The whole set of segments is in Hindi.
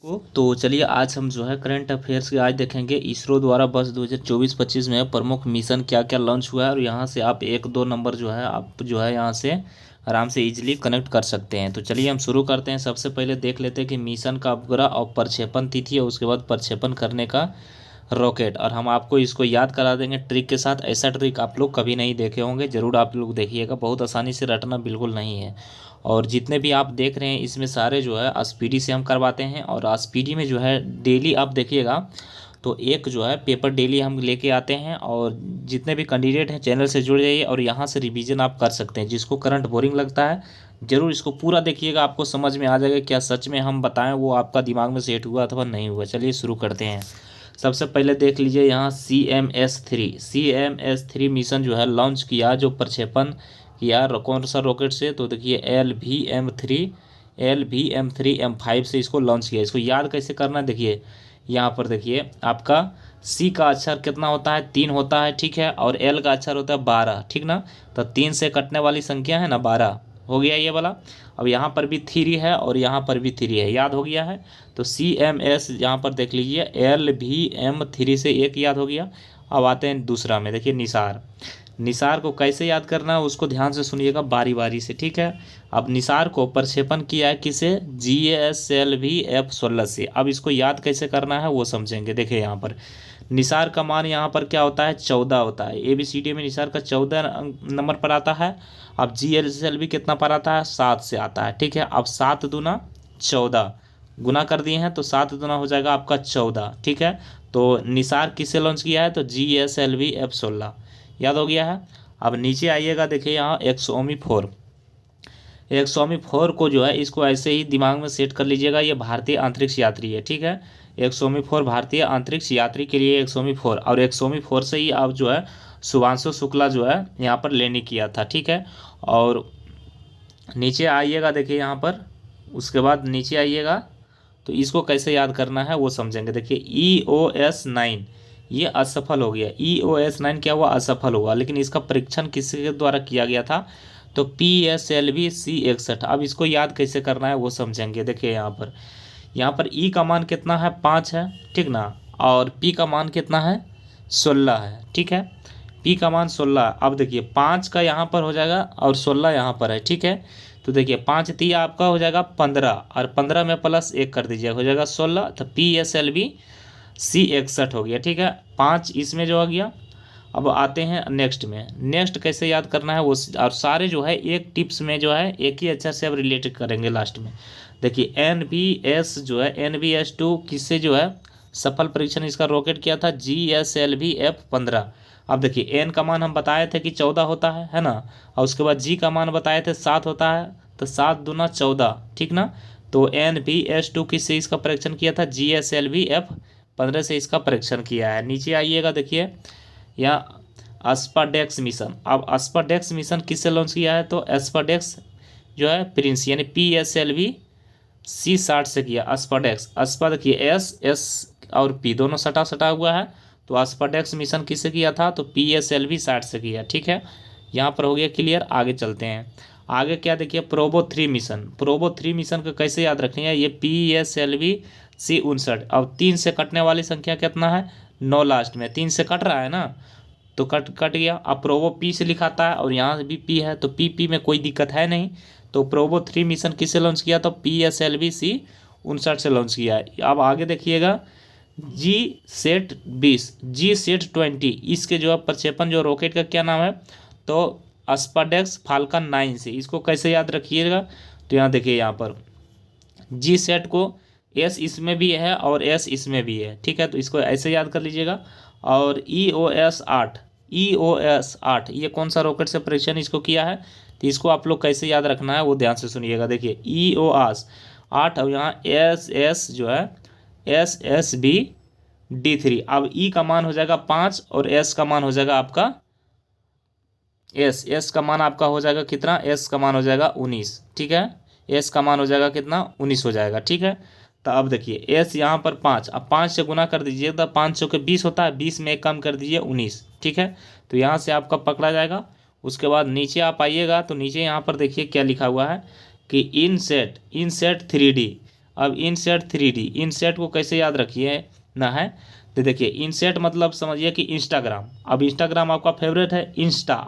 तो चलिए आज हम जो है करंट अफेयर्स के आज देखेंगे इसरो द्वारा वर्ष 2024-25 में प्रमुख मिशन क्या क्या लॉन्च हुआ है। और यहाँ से आप एक दो नंबर जो है आप जो है यहाँ से आराम से इजीली कनेक्ट कर सकते हैं। तो चलिए हम शुरू करते हैं। सबसे पहले देख लेते हैं कि मिशन का उपग्रह और प्रक्षेपण तिथि और उसके बाद प्रक्षेपण करने का रॉकेट। और हम आपको इसको याद करा देंगे ट्रिक के साथ। ऐसा ट्रिक आप लोग कभी नहीं देखे होंगे, ज़रूर आप लोग देखिएगा, बहुत आसानी से रटना बिल्कुल नहीं है। और जितने भी आप देख रहे हैं इसमें सारे जो है स्पीडी से हम करवाते हैं। और स्पीडी में जो है डेली आप देखिएगा तो एक जो है पेपर डेली हम लेके आते हैं। और जितने भी कैंडिडेट हैं चैनल से जुड़ जाइए और यहाँ से रिवीजन आप कर सकते हैं। जिसको करंट बोरिंग लगता है ज़रूर इसको पूरा देखिएगा, आपको समझ में आ जाएगा क्या सच में हम बताएं वो आपका दिमाग में सेट हुआ अथवा नहीं हुआ। चलिए शुरू करते हैं। सबसे पहले देख लीजिए यहाँ CMS-3 मिशन जो है लॉन्च किया, जो प्रक्षेपण किया कौन सा रॉकेट से, तो देखिए LVM-3 M5 से इसको लॉन्च किया। इसको याद कैसे करना है, देखिए यहाँ पर देखिए आपका सी का अक्षर कितना होता है, 3 होता है, ठीक है। और एल का अक्षर होता है 12, ठीक ना। तो 3 से कटने वाली संख्या है ना 12, हो गया ये वाला। अब यहाँ पर भी 3 है और यहाँ पर भी 3 है, याद हो गया है। तो CMS यहाँ पर देख लीजिए LVM-3 से एक याद हो गया। अब आते हैं दूसरा में, देखिए निसार को कैसे याद करना है उसको ध्यान से सुनिएगा बारी बारी से, ठीक है। अब निसार को प्रक्षेपण किया है किसे, GSLV F-16 से। अब इसको याद कैसे करना है वो समझेंगे। देखिए यहाँ पर निसार का मान यहाँ पर क्या होता है, 14 होता है। ABCD में निसार का 14 नंबर पर आता है। अब GSLV कितना पर आता है, 7 से आता है, ठीक है। अब 7 दूना 14 गुना कर दिए हैं तो 7 दूना हो जाएगा आपका 14, ठीक है। तो निसार किससे लॉन्च किया है, तो GSLV F-16, याद हो गया है। अब नीचे आइएगा, देखिए यहाँ एक्सोमी 4 को जो है इसको ऐसे ही दिमाग में सेट कर लीजिएगा। ये भारतीय अंतरिक्ष यात्री है, ठीक है। एक्सोमी 4 भारतीय अंतरिक्ष यात्री के लिए एक्सोमी 4। और एक्सोमी 4 से ही अब जो है शुभांशु शुक्ला जो है यहाँ पर लैंडिंग किया था, ठीक है। और नीचे आइएगा, देखिए यहाँ पर उसके बाद नीचे आइएगा तो इसको कैसे याद करना है वो समझेंगे। देखिए EOS-9 ये असफल हो गया। EOS-9 क्या हुआ, असफल हुआ। लेकिन इसका परीक्षण किसके द्वारा किया गया था, तो PSLV C-61। अब इसको याद कैसे करना है वो समझेंगे। देखिए यहाँ पर E का मान कितना है, 5 है, ठीक ना। और P का मान कितना है, 16 है, ठीक है। P का मान 16। अब देखिए 5 का यहाँ पर हो जाएगा और 16 यहाँ पर है, ठीक है। तो देखिए 5 3 आपका हो जाएगा 15 और 15 में +1 कर दीजिए, हो जाएगा 16। तो PSLV C-61 हो गया, ठीक है। 5 इसमें जो आ गया। अब आते हैं नेक्स्ट में। नेक्स्ट कैसे याद करना है वो, और सारे जो है एक टिप्स में जो है एक ही अक्षर से अब रिलेटेड करेंगे लास्ट में। देखिए NVS जो है NVS-2 किससे जो है सफल परीक्षण इसका रॉकेट किया था, GSLV F-15। अब देखिए N का मान हम बताए थे कि 14 होता है ना। और उसके बाद G का मान बताए थे 7 होता है, तो 7 दूना 14, ठीक ना। तो NVS-2 किससे इसका परीक्षण किया था, GSLV F-15 से इसका परीक्षण किया है। नीचे आइएगा, देखिए यहाँ एस्पाडेक्स मिशन। अब एस्पाडेक्स मिशन किससे लॉन्च किया है, तो एस्पाडेक्स जो है प्रिंस यानी PSLV C-60 से किया। एस्पा देखिए S और P दोनों सटा हुआ है। तो एस्पाडेक्स मिशन किससे किया था, तो PSLV 60 से किया, ठीक है। यहाँ पर हो गया क्लियर। आगे चलते हैं। आगे क्या देखिए, प्रोबो 3 मिशन को कैसे याद रखनी है, ये PSLV C-59। अब 3 से कटने वाली संख्या कितना है, 9 लास्ट में 3 से कट रहा है ना, तो कट गया। अब प्रोबो P से लिखाता है और यहाँ भी P है, तो P में कोई दिक्कत है नहीं। तो प्रोबो 3 मिशन किससे लॉन्च किया, तो PSLV C-59 से लॉन्च किया है। अब आगे देखिएगा GSAT-20 इसके जो है प्रक्षेपण जो रॉकेट का क्या नाम है, तो एस्पाडेक्स फाल्कन 9 से। इसको कैसे याद रखिएगा, तो यहाँ देखिए यहाँ पर GSAT को S इसमें भी है और S इसमें भी है, ठीक है। तो इसको ऐसे याद कर लीजिएगा। और EOS-8 ये कौन सा रॉकेट से परीक्षण इसको किया है, तो इसको आप लोग कैसे याद रखना है वो ध्यान से सुनिएगा। देखिए EOS-8 और यहाँ SS जो है SSB-D3। अब E का मान हो जाएगा 5 और S का मान हो जाएगा आपका S का मान आपका हो जाएगा कितना, S का मान हो जाएगा 19, ठीक है। S का मान हो जाएगा कितना, 19 हो जाएगा, ठीक है। तो अब देखिए S यहाँ पर 5, अब 5 से गुना कर दीजिए तो 5 चौके 20 होता है, 20 में 1 कम कर दीजिए 19, ठीक है। तो यहाँ से आपका पकड़ा जाएगा। उसके बाद नीचे आप आइएगा तो नीचे यहाँ पर देखिए क्या लिखा हुआ है कि इनसेट 3D अब इनसेट 3D, इनसेट को कैसे याद रखिए ना है, तो देखिए इनसेट मतलब समझिए कि इंस्टाग्राम। अब इंस्टाग्राम आपका फेवरेट है, इंस्टा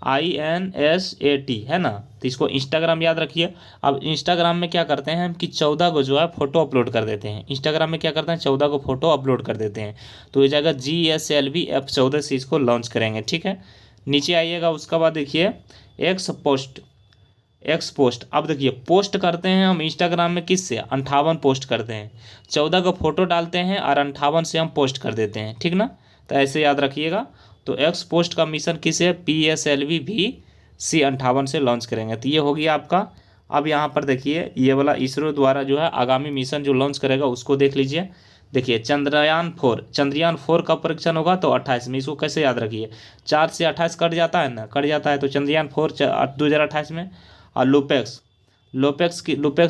INSTA है ना, तो इसको इंस्टाग्राम याद रखिए। अब इंस्टाग्राम में क्या करते हैं हम कि 14 को जो है फोटो अपलोड कर देते हैं। इंस्टाग्राम में क्या करते हैं, 14 को फोटो अपलोड कर देते हैं। तो ये जाएगा GSLV-F14 से इसको लॉन्च करेंगे, ठीक है। नीचे आइएगा, उसके बाद देखिए एक्स पोस्ट। अब देखिए पोस्ट करते हैं हम इंस्टाग्राम में किससे, 58 पोस्ट करते हैं। 14 का फोटो डालते हैं और 58 से हम पोस्ट कर देते हैं, ठीक ना। तो ऐसे याद रखिएगा। तो एक्स पोस्ट का मिशन किस है, PSLV-C58 से लॉन्च करेंगे। तो ये हो गया आपका। अब यहाँ पर देखिए ये वाला इसरो द्वारा जो है आगामी मिशन जो लॉन्च करेगा उसको देख लीजिए। देखिए चंद्रयान 4 का परीक्षण होगा तो 28 में। इसको कैसे याद रखिए, 4 से 28 कट जाता है ना, कट जाता है, तो चंद्रयान 4 2028 में। और लुपेक्स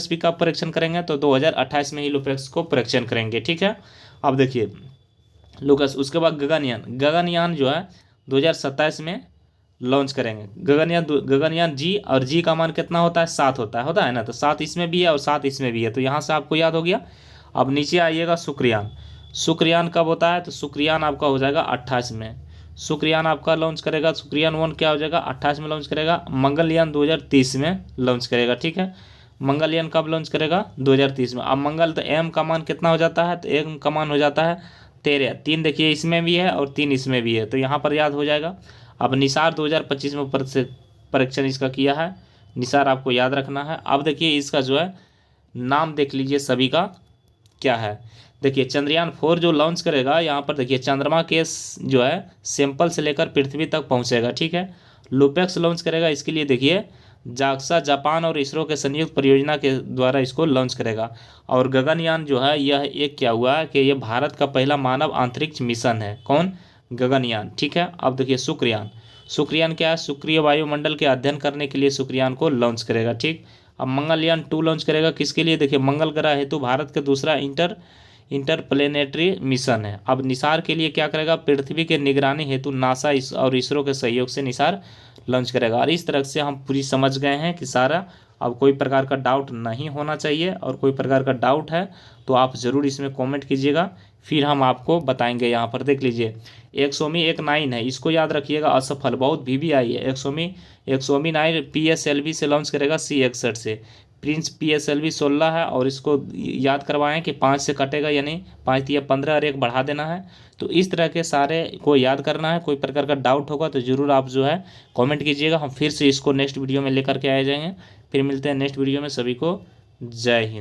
भी का परीक्षण करेंगे तो 2028 में ही लुपेक्स को परीक्षण करेंगे, ठीक है। अब देखिए लुकस, उसके बाद गगनयान जो है 2027 में लॉन्च करेंगे। गगनयान जी, और जी का मान कितना होता है, 7 होता है ना, तो 7 इसमें भी है और 7 इसमें भी है, तो यहाँ से आपको याद हो गया। अब नीचे आइएगा, शुक्रयान कब होता है, तो शुक्रयान आपका हो जाएगा 28 में। शुक्रयान आपका लॉन्च करेगा, शुक्रयान 1 क्या हो जाएगा, 28 में लॉन्च करेगा। मंगलयान 2030 में लॉन्च करेगा, ठीक है। मंगलयान कब लॉन्च करेगा, 2030 में। अब मंगल, तो एम का मान कितना हो जाता है, तो एम का मान हो जाता है 13। 3 देखिए इसमें भी है और 3 इसमें भी है, तो यहाँ पर याद हो जाएगा। अब निसार 2025 में परीक्षण इसका किया है, निसार आपको याद रखना है। अब देखिए इसका जो है नाम देख लीजिए सभी का क्या है। देखिए चंद्रयान 4 जो लॉन्च करेगा, यहाँ पर देखिए चंद्रमा के जो है सैंपल से लेकर पृथ्वी तक पहुँचेगा, ठीक है। लुपेक्स लॉन्च करेगा, इसके लिए देखिए जाक्सा जापान और इसरो के संयुक्त परियोजना के द्वारा इसको लॉन्च करेगा। और गगनयान जो है यह एक क्या हुआ कि यह भारत का पहला मानव अंतरिक्ष मिशन है। कौन, गगनयान, ठीक है। अब देखिए शुक्रयान क्या है, शुक्रिय वायुमंडल के अध्ययन करने के लिए शुक्रयान को लॉन्च करेगा, ठीक। अब मंगलयान 2 लॉन्च करेगा, किसके लिए, देखिए मंगल ग्रह हेतु भारत का दूसरा इंटरप्लेनेटरी मिशन है। अब निसार के लिए क्या करेगा, पृथ्वी के निगरानी हेतु नासा और इसरो के सहयोग से निसार लॉन्च करेगा। और इस तरह से हम पूरी समझ गए हैं कि सारा, अब कोई प्रकार का डाउट नहीं होना चाहिए, और कोई प्रकार का डाउट है तो आप ज़रूर इसमें कमेंट कीजिएगा, फिर हम आपको बताएंगे। यहाँ पर देख लीजिए 100 है, इसको याद रखिएगा, असफल बहुत VVI है। 100 PSLV से लॉन्च करेगा C61 से। प्रिंस PSLV 16 है, और इसको याद करवाएं कि 5 से कटेगा, यानी 5 या 15 और 1 बढ़ा देना है। तो इस तरह के सारे को याद करना है। कोई प्रकार का डाउट होगा तो ज़रूर आप जो है कमेंट कीजिएगा, हम फिर से इसको नेक्स्ट वीडियो में लेकर के आए जाएंगे। फिर मिलते हैं नेक्स्ट वीडियो में, सभी को जय हिंद।